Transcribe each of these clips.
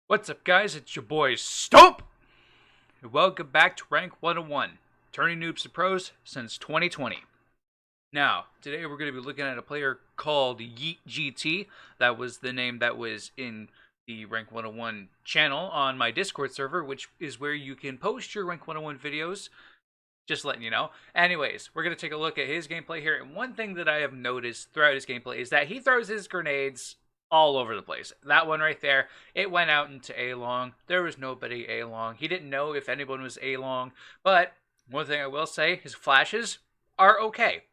What's up, guys? It's your boy Stump, and welcome back to Rank 101, turning noobs to pros since 2020. Now, today we're going to be looking at a player called Yeet GT. That was the name that was in the Rank 101 channel on my Discord server, which is where you can post your Rank 101 videos. Just letting you know. Anyways, we're going to take a look at his gameplay here, and one thing that I have noticed throughout his gameplay is that he throws his grenades all over the place. That one right there, it went out into A-long. There was nobody A-long. He didn't know if anyone was A-long, but one thing I will say, his flashes are okay.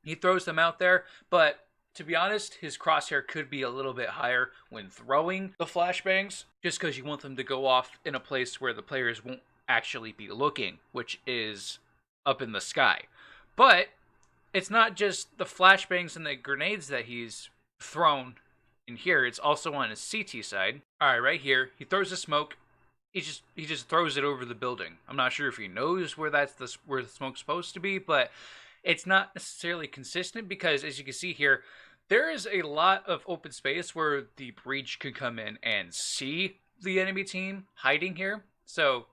He throws them out there, but to be honest, his crosshair could be a little bit higher when throwing the flashbangs, just because you want them to go off in a place where the players won't actually be looking, which is up in the sky. But it's not just the flashbangs and the grenades that he's thrown in here, it's also on his CT side. Alright, right here, he throws the smoke. He just throws it over the building. I'm not sure if he knows where where the smoke's supposed to be, but it's not necessarily consistent because, as you can see here, there is a lot of open space where the breach could come in and see the enemy team hiding here. So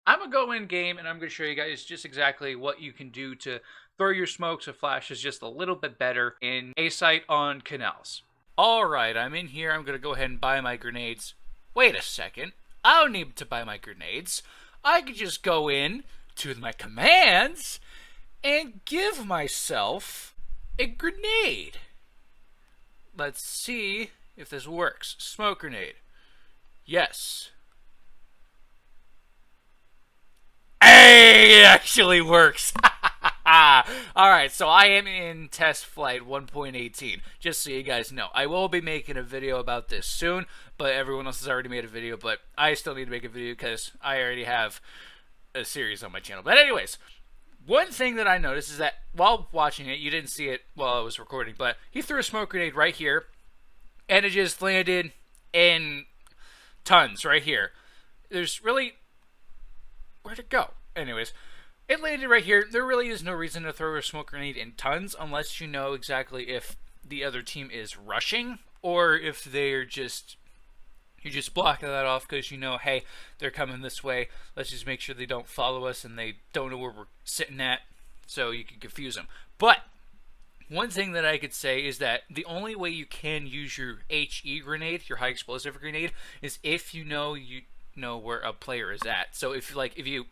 I'm going to go in game and I'm going to show you guys just exactly what you can do to throw your smokes or flashes just a little bit better in a site on Canals. Alright, I'm in here. I'm going to go ahead and buy my grenades. Wait a second. I don't need to buy my grenades. I could just go in to my commands and give myself a grenade. Let's see if this works. Smoke grenade. Yes. Hey, it actually works. Alright, so I am in test flight 1.18, just so you guys know. I will be making a video about this soon, but everyone else has already made a video, but I still need to make a video because I already have a series on my channel. But anyways, one thing that I noticed is that while watching it, you didn't see it while I was recording, but he threw a smoke grenade right here, and it just landed in tons right here. There's really... where'd it go? Anyways, it landed right here. There really is no reason to throw a smoke grenade in tons unless you know exactly if the other team is rushing or if they're just... you're just blocking that off because you know, hey, they're coming this way. Let's just make sure they don't follow us and they don't know where we're sitting at, so you can confuse them. But one thing that I could say is that the only way you can use your HE grenade, your high explosive grenade, is if you know where a player is at. So if you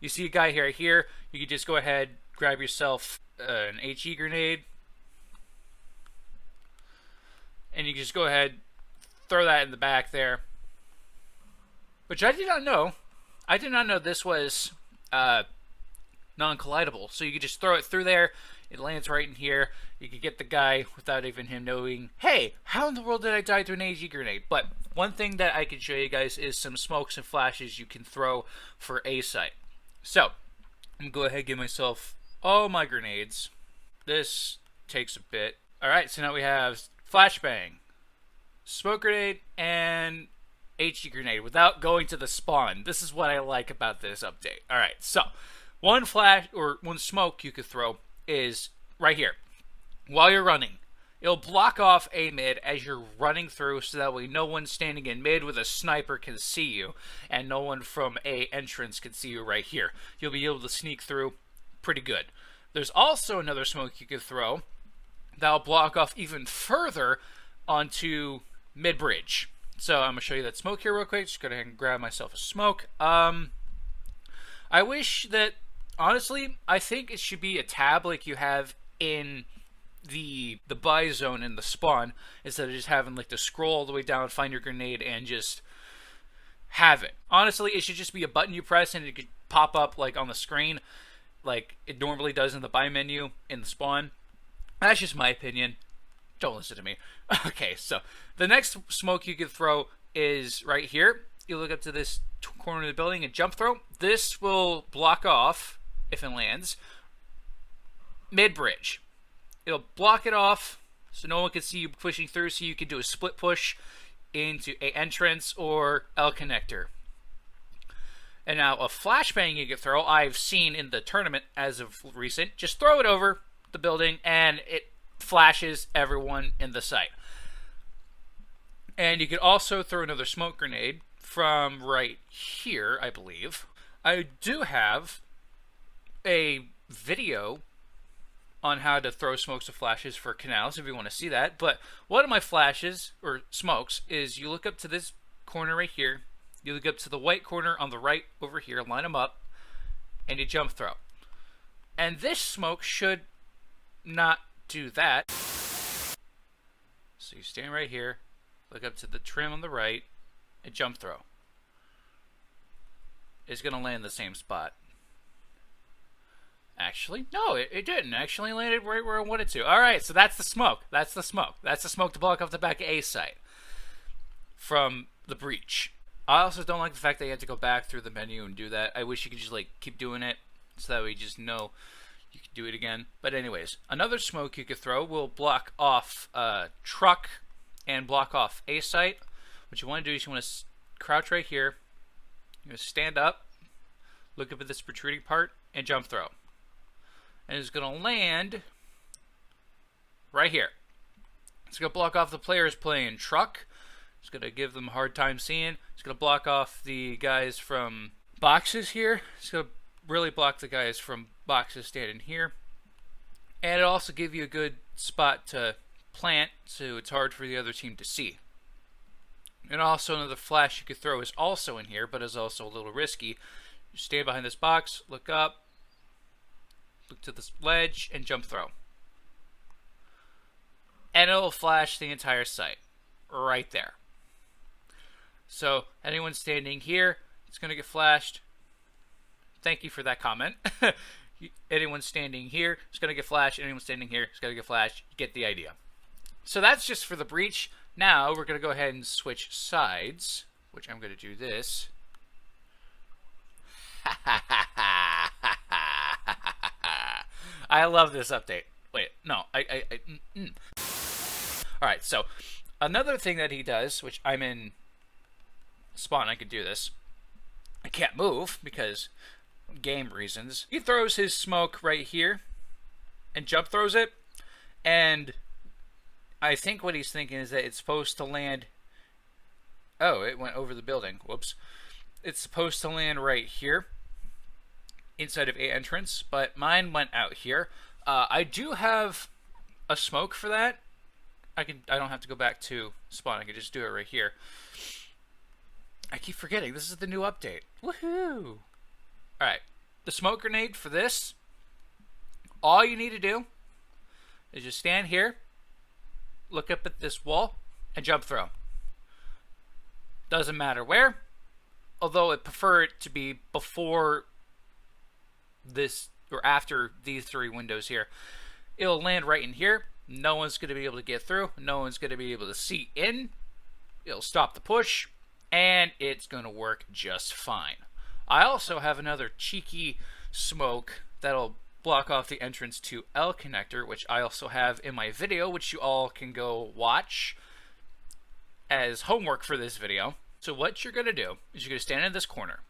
see a guy here, you can just go ahead, grab yourself an HE grenade, and you can just go ahead, throw that in the back there. Which I did not know. I did not know this was non-collidable. So you could just throw it through there. It lands right in here. You could get the guy without even him knowing, hey, how in the world did I die to an AG grenade? But one thing that I can show you guys is some smokes and flashes you can throw for a site. So, I'm going to go ahead and give myself all my grenades. This takes a bit. Alright, so now we have flashbang, smoke grenade, and HE grenade without going to the spawn. This is what I like about this update. Alright, so one flash or one smoke you could throw is right here. While you're running, it'll block off A mid as you're running through, so that way no one standing in mid with a sniper can see you, and no one from A entrance can see you right here. You'll be able to sneak through pretty good. There's also another smoke you could throw that'll block off even further onto mid bridge. So I'm gonna show you that smoke here real quick. Just go ahead and grab myself a smoke. I wish that, honestly, I think it should be a tab like you have in the buy zone in the spawn, instead of just having like to scroll all the way down, find your grenade, and just have it. Honestly, it should just be a button you press and it could pop up like on the screen like it normally does in the buy menu in the spawn. That's just my opinion. Don't listen to me. Okay, so the next smoke you could throw is right here. You look up to this corner of the building and jump throw. This will block off, if it lands, mid-bridge. It'll block it off so no one can see you pushing through, so you can do a split push into A entrance or L connector. And now a flashbang you can throw, I've seen in the tournament as of recent. Just throw it over the building and it flashes everyone in the site. And you could also throw another smoke grenade from right here, I believe. I do have a video on how to throw smokes or flashes for Canals if you want to see that. But one of my flashes or smokes is you look up to this corner right here, you look up to the white corner on the right over here, line them up, and you jump throw. And this smoke should not do that. So you stand right here, look up to the trim on the right, and jump throw. It's going to land in the same spot. Actually, no, it didn't. Actually landed right where I wanted to. Alright, so that's the smoke. That's the smoke. That's the smoke to block off the back of A site from the breach. I also don't like the fact that you have to go back through the menu and do that. I wish you could just like keep doing it so that way you just know you can do it again. But anyways, another smoke you could throw will block off truck and block off A site. What you want to do is you want to crouch right here. You're going to stand up, look up at this protruding part, and jump throw. And it's going to land right here. It's going to block off the players playing truck. It's going to give them a hard time seeing. It's going to block off the guys from boxes here. It's going to really block the guys from boxes standing here. And it'll also give you a good spot to plant so it's hard for the other team to see. And also another flash you could throw is also in here, but is also a little risky. You stand behind this box, look up, look to this ledge, and jump throw. And it'll flash the entire site right there. So anyone standing here, it's going to get flashed. Thank you for that comment. Anyone standing here is going to get flashed. Anyone standing here is going to get flashed. You get the idea. So that's just for the breach. Now we're going to go ahead and switch sides, which I'm going to do this. I love this update. Wait, no, Alright, so another thing that he does, which I'm in spawn, I could do this. I can't move because game reasons. He throws his smoke right here and jump throws it, and I think what he's thinking is that it's supposed to land... Oh, it went over the building. Whoops. It's supposed to land right here inside of A entrance, but mine went out here. I do have a smoke for that. I don't have to go back to spawn. I can just do it right here. I keep forgetting. This is the new update. Woohoo! Alright. The smoke grenade for this, all you need to do is just stand here, look up at this wall, and jump throw. Doesn't matter where, although I prefer it to be before this or after these three windows here. It'll land right in here. No one's going to be able to get through. No one's going to be able to see in. It'll stop the push, and it's going to work just fine. I also have another cheeky smoke that'll block off the entrance to L connector, which I also have in my video, which you all can go watch as homework for this video. So what you're going to do is you're going to stand in this corner.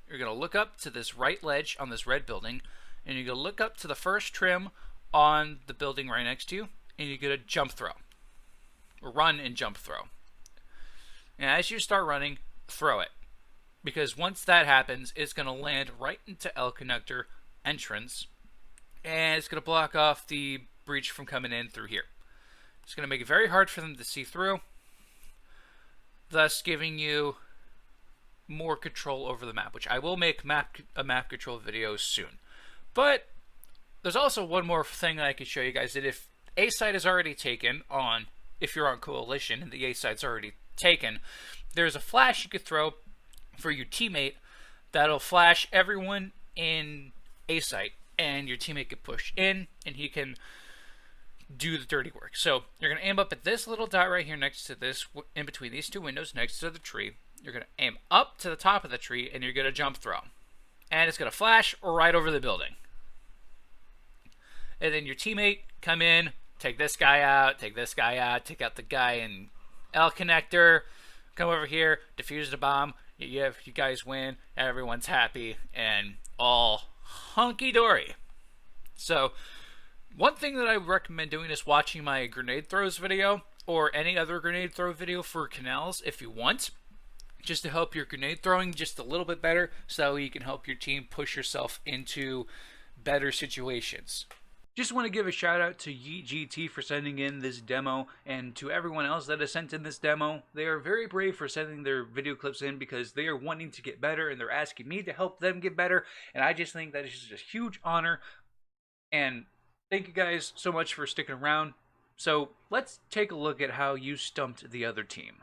You're going to look up to this right ledge on this red building, and you're going to look up to the first trim on the building right next to you, and you're going to jump throw. Run and jump throw. And as you start running, throw it. Because once that happens, it's going to land right into L connector entrance, and it's going to block off the breach from coming in through here. It's going to make it very hard for them to see through, thus giving you more control over the map, which I will make a map control video soon. But there's also one more thing that I can show you guys, that if A site is already taken on, if you're on Coalition and the A site's already taken, there's a flash you could throw for your teammate that'll flash everyone in A site, and your teammate can push in and he can do the dirty work. So you're going to aim up at this little dot right here next to this, in between these two windows next to the tree. You're going to aim up to the top of the tree, and you're going to jump throw. And it's going to flash right over the building. And then your teammate come in, take this guy out, take this guy out, take out the guy in L connector, come over here, defuse the bomb. You guys win, everyone's happy, and all hunky-dory. So one thing that I recommend doing is watching my grenade throws video, or any other grenade throw video for Canals if you want. just to help your grenade throwing just a little bit better, so you can help your team push yourself into better situations. Just want to give a shout out to Yeet GT for sending in this demo, and to everyone else that has sent in this demo. They are very brave for sending their video clips in because they are wanting to get better and they're asking me to help them get better, and I just think that is just a huge honor. And thank you guys so much for sticking around. So let's take a look at how you stumped the other team.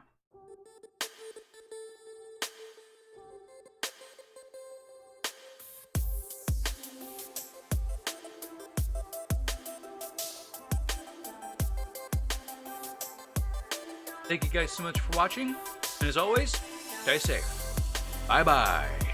Thank you guys so much for watching, and as always, stay safe. Bye-bye.